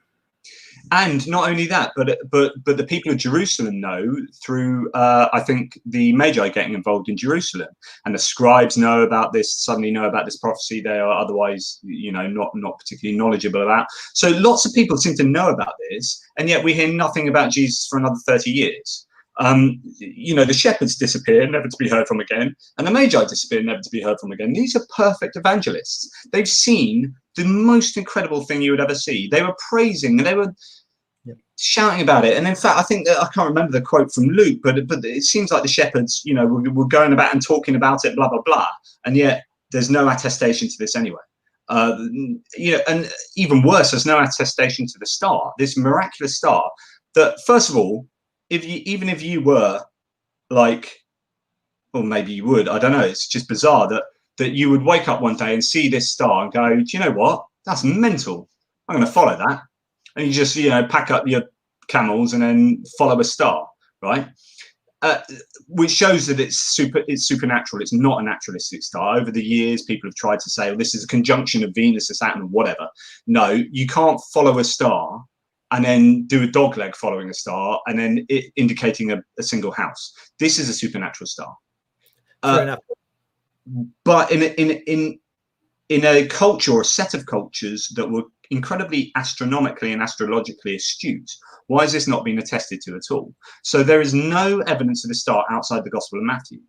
And not only that, but the people of Jerusalem know through I think the Magi getting involved in Jerusalem, and the scribes know about this. Suddenly know about this prophecy they are otherwise, not particularly knowledgeable about. So lots of people seem to know about this, and yet we hear nothing about Jesus for another 30 years. The shepherds disappear, never to be heard from again, and the Magi disappear, never to be heard from again. These are perfect evangelists. They've seen the most incredible thing you would ever see. They were praising, and they were shouting about it. And in fact, I think that I can't remember the quote from Luke, but it seems like the shepherds, were going about and talking about it, blah blah blah, and yet there's no attestation to this anyway. And even worse, there's no attestation to the star, this miraculous star. That first of all, even if you were like, or maybe you would, I don't know, it's just bizarre that you would wake up one day and see this star and go, do you know what? That's mental. I'm going to follow that. And you just, pack up your camels and then follow a star, right? Which shows that it's supernatural. It's not a naturalistic star. Over the years, people have tried to say, well, this is a conjunction of Venus and Saturn or whatever. No, you can't follow a star and then do a dog leg following a star and then it indicating a single house. This is a supernatural star. Fair enough. But in a culture or a set of cultures that were incredibly astronomically and astrologically astute, why has this not been attested to at all? So there is no evidence of the star outside the Gospel of Matthew.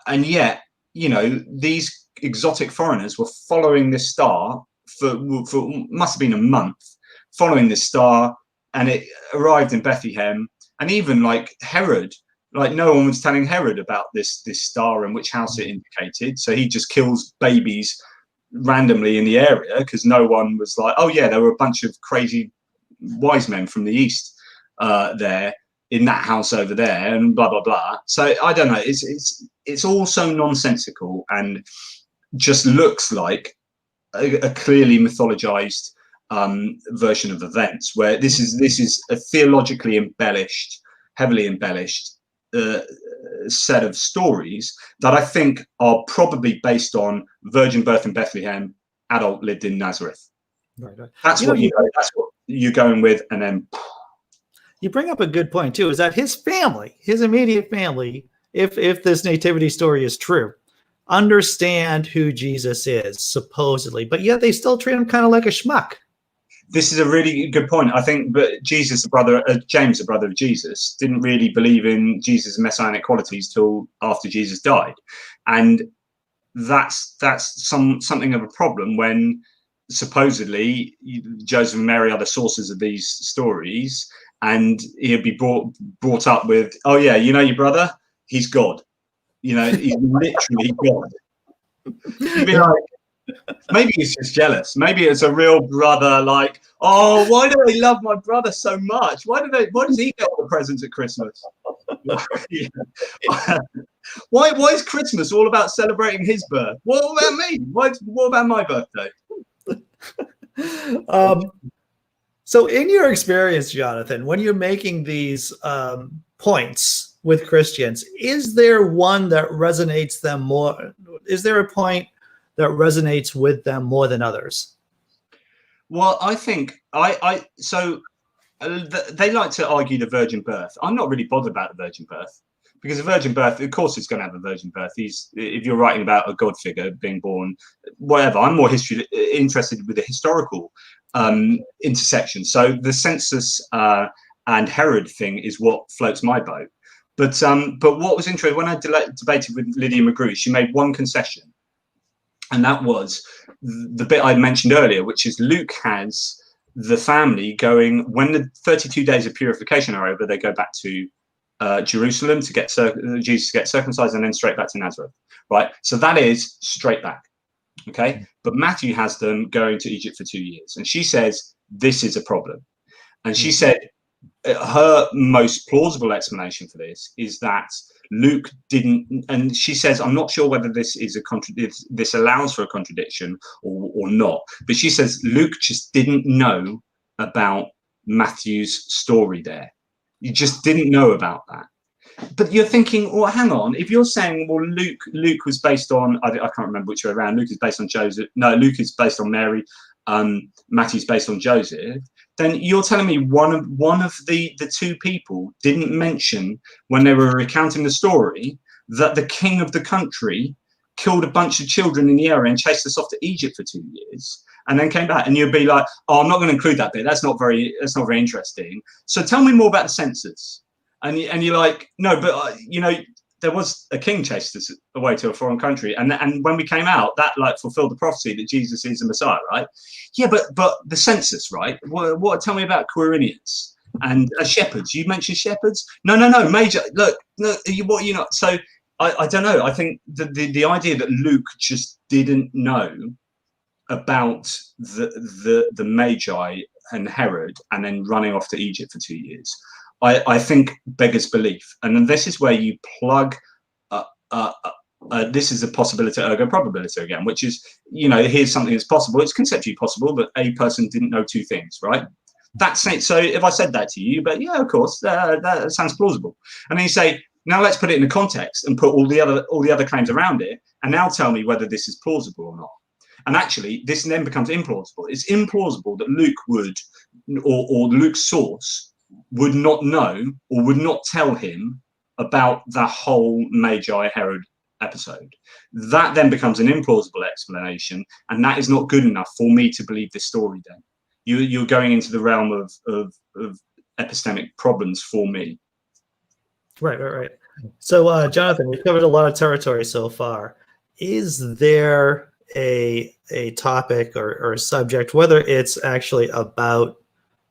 And yet, these exotic foreigners were following this star for must have been a month, following this star, and it arrived in Bethlehem. And even like Herod, like no one was telling Herod about this star and which house it indicated. So he just kills babies randomly in the area because no one was like, oh yeah, there were a bunch of crazy wise men from the east there in that house over there, and blah blah blah. So I don't know. It's all so nonsensical and just looks like a clearly mythologized version of events, where this is a theologically embellished, heavily embellished set of stories that I think are probably based on virgin birth in Bethlehem, adult lived in Nazareth. Right. That's what you're going with, and then you bring up a good point too. Is that his family, his immediate family, if this nativity story is true, understand who Jesus is supposedly, but yet they still treat him kind of like a schmuck. This is a really good point. I think, but Jesus, James, the brother of Jesus, didn't really believe in Jesus' messianic qualities till after Jesus died, and that's something of a problem when supposedly Joseph and Mary are the sources of these stories, and he'd be brought up with, oh yeah, your brother, he's God, he's literally God. You'd be like, maybe he's just jealous. Maybe it's a real brother, like, oh, why do they love my brother so much? Why does he get all the presents at Christmas? Why is Christmas all about celebrating his birth? What about me? What about my birthday? So in your experience, Jonathan, when you're making these points with Christians, is there one that resonates them more? Is there a point that resonates with them more than others? Well, I think they like to argue the virgin birth. I'm not really bothered about the virgin birth, because a virgin birth, of course, it's going to have a virgin birth. If you're writing about a God figure being born, whatever. I'm more interested with the historical intersection. So the census and Herod thing is what floats my boat. But what was interesting, when I debated with Lydia McGrew, she made one concession. And that was the bit I mentioned earlier, which is Luke has the family going, when the 32 days of purification are over, they go back to Jerusalem to get Jesus to get circumcised, and then straight back to Nazareth, right? So that is straight back, okay? But Matthew has them going to Egypt for 2 years. And she says, this is a problem. And she said her most plausible explanation for this is that Luke didn't, and she says, I'm not sure whether this is this allows for a contradiction or not, but she says Luke just didn't know about Matthew's story there. You just didn't know about that. But you're thinking, well, hang on, if you're saying, well, Luke was based on, I can't remember which way around, Luke is based on Joseph, no, Luke is based on Mary, Matthew's based on Joseph, then you're telling me one of the two people didn't mention when they were recounting the story that the king of the country killed a bunch of children in the area and chased us off to Egypt for 2 years and then came back, and you'd be like, oh, I'm not going to include that bit. That's not very interesting. So tell me more about the census. And you're like, no, but there was a king chased us away to a foreign country, and when we came out, that like fulfilled the prophecy that Jesus is the Messiah, right? Yeah, but the census, right? What? Tell me about Quirinians and shepherds. You mentioned shepherds? No, major. Look, no, what you know? So I don't know. I think the idea that Luke just didn't know about the Magi and Herod, and then running off to Egypt for 2 years, I think beggars belief. And then this is where you plug this is a possibility ergo probability again, which is, here's something that's possible. It's conceptually possible that a person didn't know two things, right? That's it. So if I said that to you, but yeah, of course, that sounds plausible. And then you say, now let's put it in a context and put all the other claims around it, and now tell me whether this is plausible or not. And actually, this then becomes implausible. It's implausible that Luke would, or Luke's source would not know or would not tell him about the whole Magi Herod episode. That then becomes an implausible explanation, and that is not good enough for me to believe this story. Then you're going into the realm of epistemic problems for me. Right. So, Jonathan, we've covered a lot of territory so far. Is there a topic or a subject, whether it's actually about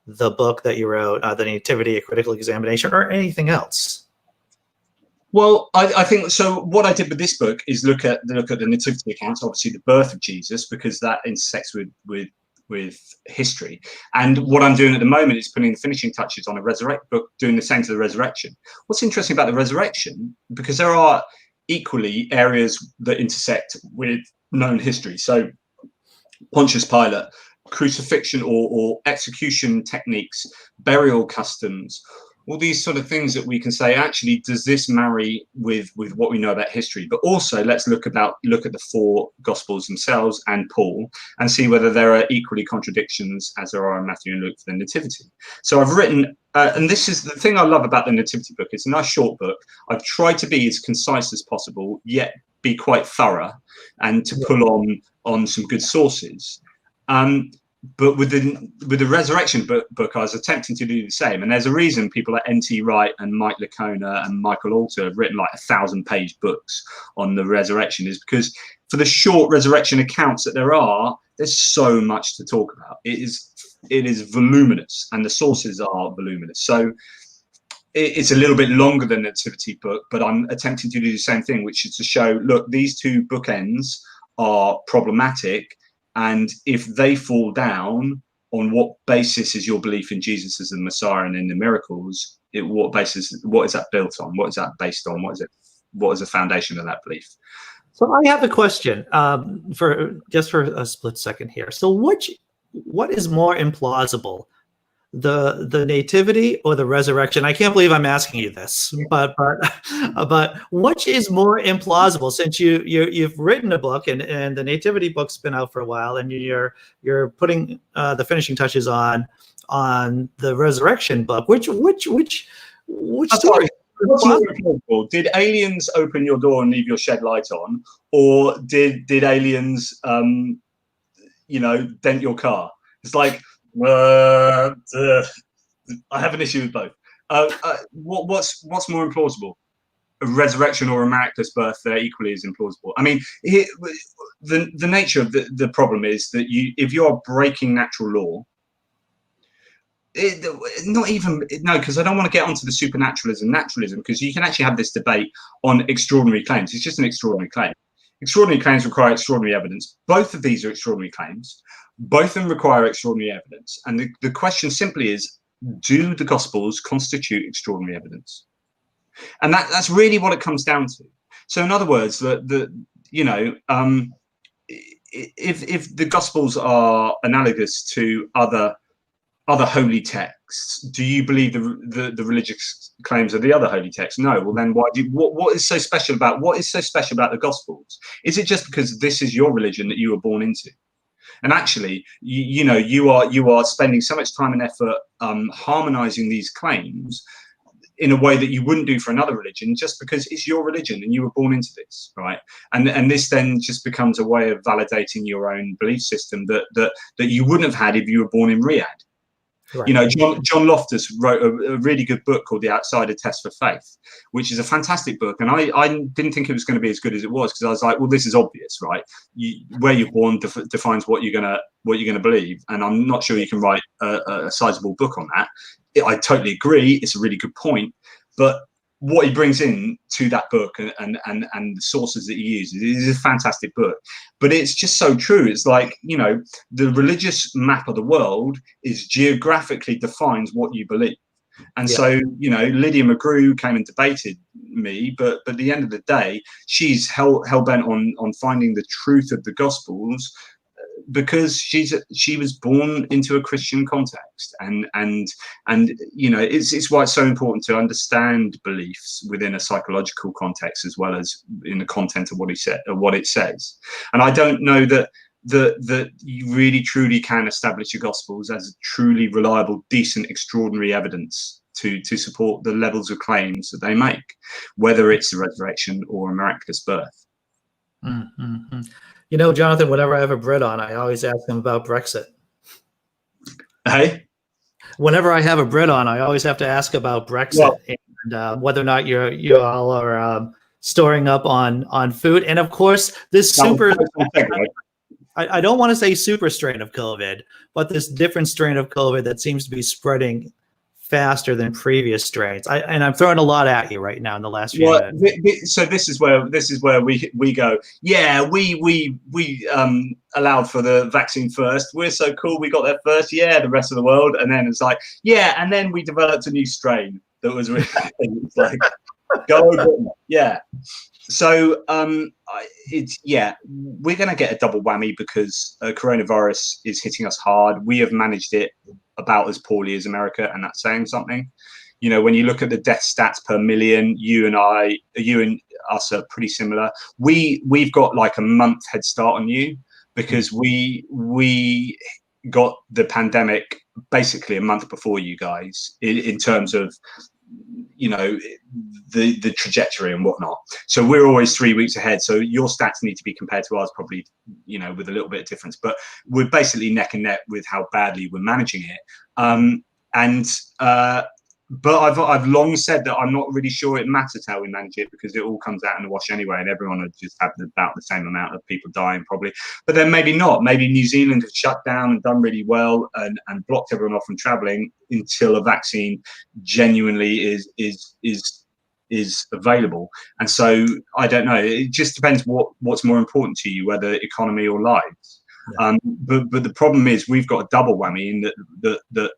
the book that you wrote, the Nativity, a critical examination, or anything else? Well, I think so. What I did with this book is look at the nativity accounts, obviously the birth of Jesus, because that intersects with history. And what I'm doing at the moment is putting the finishing touches on a resurrect book, doing the same to the resurrection. What's interesting about the resurrection, because there are equally areas that intersect with known history. So Pontius Pilate, crucifixion or execution techniques, burial customs, all these sort of things that we can say, actually, does this marry with what we know about history? But also, let's look at the four Gospels themselves and Paul, and see whether there are equally contradictions as there are in Matthew and Luke for the Nativity. So I've written, and this is the thing I love about the Nativity book. It's a nice short book. I've tried to be as concise as possible, yet be quite thorough, and to pull on some good sources. But with the resurrection book, I was attempting to do the same. And there's a reason people like N.T. Wright and Mike Licona and Michael Alter have written like 1,000-page books on the resurrection, is because for the short resurrection accounts that there are, there's so much to talk about. It is voluminous, and the sources are voluminous. So it's a little bit longer than the Nativity book, but I'm attempting to do the same thing, which is to show, look, these two bookends are problematic. And if they fall down, on what basis is your belief in Jesus as the Messiah and in the miracles? What is that built on? What is that based on? What is the foundation of that belief? So I have a question for a split second here. So what is more implausible, the nativity or the resurrection? I can't believe I'm asking you this, but which is more implausible, since you've written a book and the nativity book's been out for a while, and you're putting the finishing touches on the resurrection book. Which story? What's more implausible? Did aliens open your door and leave your shed light on, or did aliens dent your car? It's like, I have an issue with both. What's more implausible, a resurrection or a miraculous birth? They're equally as implausible. I mean, the nature of the problem is that if you are breaking natural law, because I don't want to get onto the supernaturalism, naturalism, because you can actually have this debate on extraordinary claims. It's just an extraordinary claim. Extraordinary claims require extraordinary evidence. Both of these are extraordinary claims. Both of them require extraordinary evidence. And the question simply is, do the Gospels constitute extraordinary evidence? And that's really what it comes down to. So in other words, if the Gospels are analogous to other holy texts, do you believe the religious claims of the other holy texts? No. Well, then what is so special about the Gospels? Is it just because this is your religion that you were born into? And actually, you are spending so much time and effort harmonizing these claims in a way that you wouldn't do for another religion, just because it's your religion and you were born into this, right? And this then just becomes a way of validating your own belief system that you wouldn't have had if you were born in Riyadh. Right. John Loftus wrote a really good book called The Outsider Test for Faith, which is a fantastic book. And I didn't think it was going to be as good as it was, because I was like, well, this is obvious, right? Where you're born defines what you're gonna believe, and I'm not sure you can write a sizable book on that. I totally agree. It's a really good point, but what he brings in to that book and the sources that he uses is a fantastic book. But it's just so true. It's like, the religious map of the world is geographically defines what you believe. And so, Lydia McGrew came and debated me, but at the end of the day, she's hell bent on finding the truth of the Gospels, because she was born into a Christian context, and it's why it's so important to understand beliefs within a psychological context as well as in the content of what it says. And I don't know that you really truly can establish your Gospels as truly reliable, decent, extraordinary evidence to support the levels of claims that they make, whether it's the resurrection or a miraculous birth. Mm-hmm. Jonathan, whenever I have a Brit on, I always ask them about Brexit. Hey? Whenever I have a Brit on, I always have to ask about Brexit, and whether or not you all are storing up on food. And of course, this I don't want to say super strain of COVID, but this different strain of COVID that seems to be spreading faster than previous strains. And I'm throwing a lot at you right now in the last few minutes. So this is where we go. Yeah, we allowed for the vaccine first. We're so cool. We got there first. Yeah, the rest of the world. And then it's like, yeah, and then we developed a new strain that was really it's like, go over it. Yeah. So we're going to get a double whammy, because coronavirus is hitting us hard. We have managed it about as poorly as America, and that's saying something. When you look at the death stats per million, you and us are pretty similar. We've got like a month head start on you, because we got the pandemic basically a month before you guys in terms of the trajectory and whatnot. So we're always 3 weeks ahead. So your stats need to be compared to ours, probably, with a little bit of difference. But we're basically neck and neck with how badly we're managing it. But I've long said that I'm not really sure it matters how we manage it, because it all comes out in the wash anyway, and everyone would just have about the same amount of people dying probably. But then maybe not. Maybe New Zealand has shut down and done really well and blocked everyone off from traveling until a vaccine genuinely is available. And so I don't know. It just depends what's more important to you, whether economy or lives. Yeah. But the problem is we've got a double whammy in that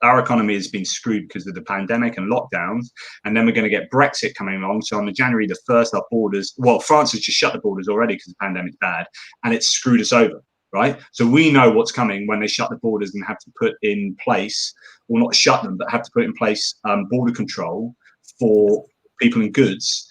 our economy has been screwed because of the pandemic and lockdowns, and then we're going to get Brexit coming along. So on January the 1st, our borders, France has just shut the borders already because the pandemic's bad, and it's screwed us over, right? So we know what's coming when they shut the borders and have to put in place, or not shut them, but have to put in place border control for people and goods,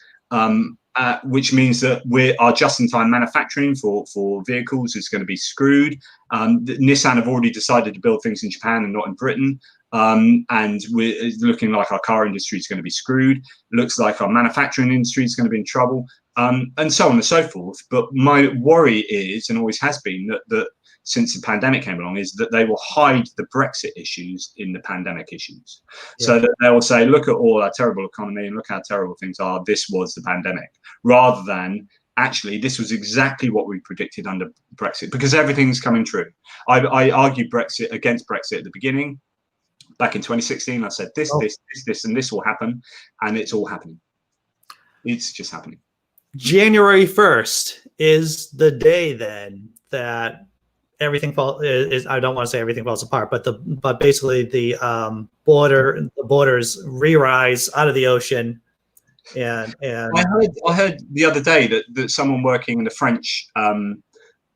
which means that our just-in-time manufacturing for vehicles is going to be screwed. Nissan have already decided to build things in Japan and not in Britain. And it's looking like our car industry is going to be screwed. It looks like our manufacturing industry is going to be in trouble, and so on and so forth. But my worry is, and always has been, that since the pandemic came along, is that they will hide the Brexit issues in the pandemic issues. Yeah. So that they will say, look at all our terrible economy and look how terrible things are. This was the pandemic, rather than actually, this was exactly what we predicted under Brexit, because everything's coming true. I argued against Brexit at the beginning. Back in 2016, I said this, and this will happen, and it's all happening. It's just happening. January 1st is the day then that everything I don't want to say everything falls apart, but basically the borders re-rise out of the ocean. And I heard the other day that someone working in the French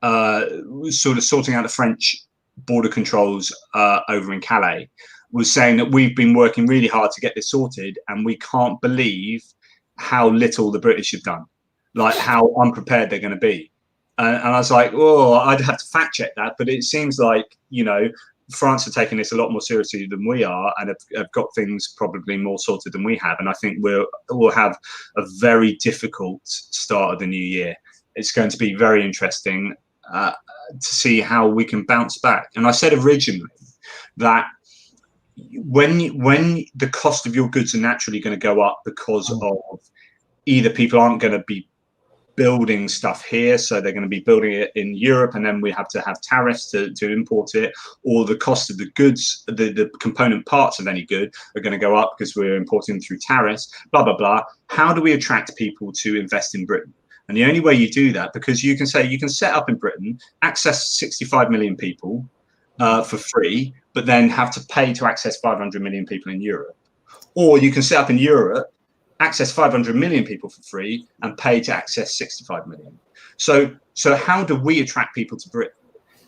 was sort of sorting out the French border controls over in Calais, was saying that we've been working really hard to get this sorted, and we can't believe how little the British have done, like how unprepared they're going to be. And I was like, oh, I'd have to fact check that. But it seems like, France are taking this a lot more seriously than we are, and have got things probably more sorted than we have. And I think we'll have a very difficult start of the new year. It's going to be very interesting to see how we can bounce back. And I said originally that when the cost of your goods are naturally going to go up because of either people aren't going to be building stuff here, so they're going to be building it in Europe, and then we have to have tariffs to import it, or the cost of the goods, the component parts of any good are going to go up because we're importing through tariffs, blah, blah, blah. How do we attract people to invest in Britain? And the only way you do that, because you can set up in Britain, access 65 million people for free, but then have to pay to access 500 million people in Europe. Or you can set up in Europe, access 500 million people for free, and pay to access 65 million. So how do we attract people to Britain?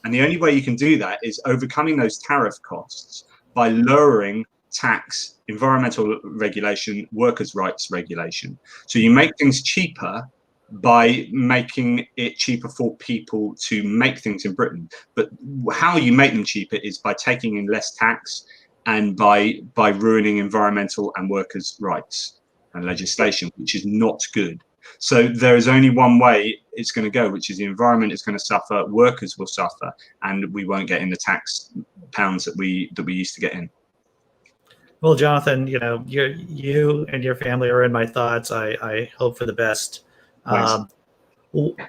And the only way you can do that is overcoming those tariff costs by lowering tax, environmental regulation, workers' rights regulation. So you make things cheaper by making it cheaper for people to make things in Britain. But how you make them cheaper is by taking in less tax and by ruining environmental and workers' rights and legislation, which is not good. So there is only one way it's going to go, which is the environment is going to suffer, workers will suffer, and we won't get in the tax pounds that we used to get in. Well, Jonathan, you and your family are in my thoughts. I hope for the best.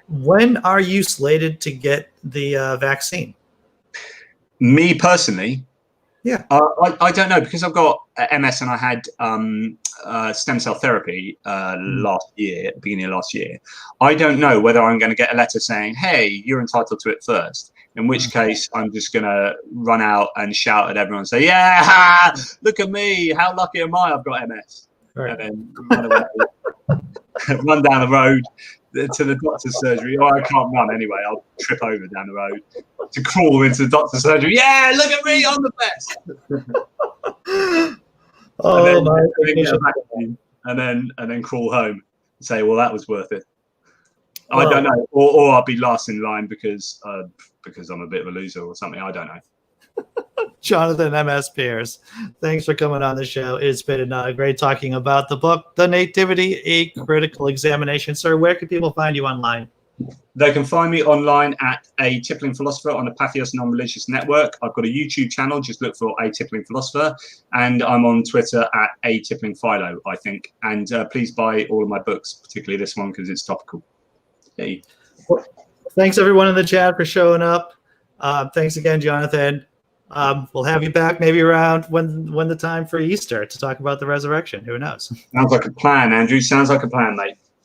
When are you slated to get the vaccine? Me personally, yeah, I don't know, because I've got MS and I had stem cell therapy beginning of last year. I don't know whether I'm going to get a letter saying, hey, you're entitled to it first, in which case I'm just going to run out and shout at everyone and say, yeah, look at me, how lucky am I, I've got MS. Right. And then run down the road to the doctor's surgery. Oh, I can't run anyway, I'll trip over down the road to crawl into the doctor's surgery. Yeah, look at me, I'm the best. And then crawl home and say, well, that was worth it. I don't know, or I'll be last in line because I'm a bit of a loser or something. I don't know. Jonathan MS Pearce, thanks for coming on the show. It's been great talking about the book, The Nativity, A Critical Examination. Sir, where can people find you online? They can find me online at A Tippling Philosopher on the Patheos Non-Religious Network. I've got a YouTube channel, just look for A Tippling Philosopher. And I'm on Twitter at A Tippling Philo, I think. And please buy all of my books, particularly this one, because it's topical. Hey. Well, thanks, everyone in the chat, for showing up. Thanks again, Jonathan. We'll have you back maybe around when the time for Easter to talk about the resurrection. Who knows? Sounds like a plan, Andrew. Sounds like a plan, mate.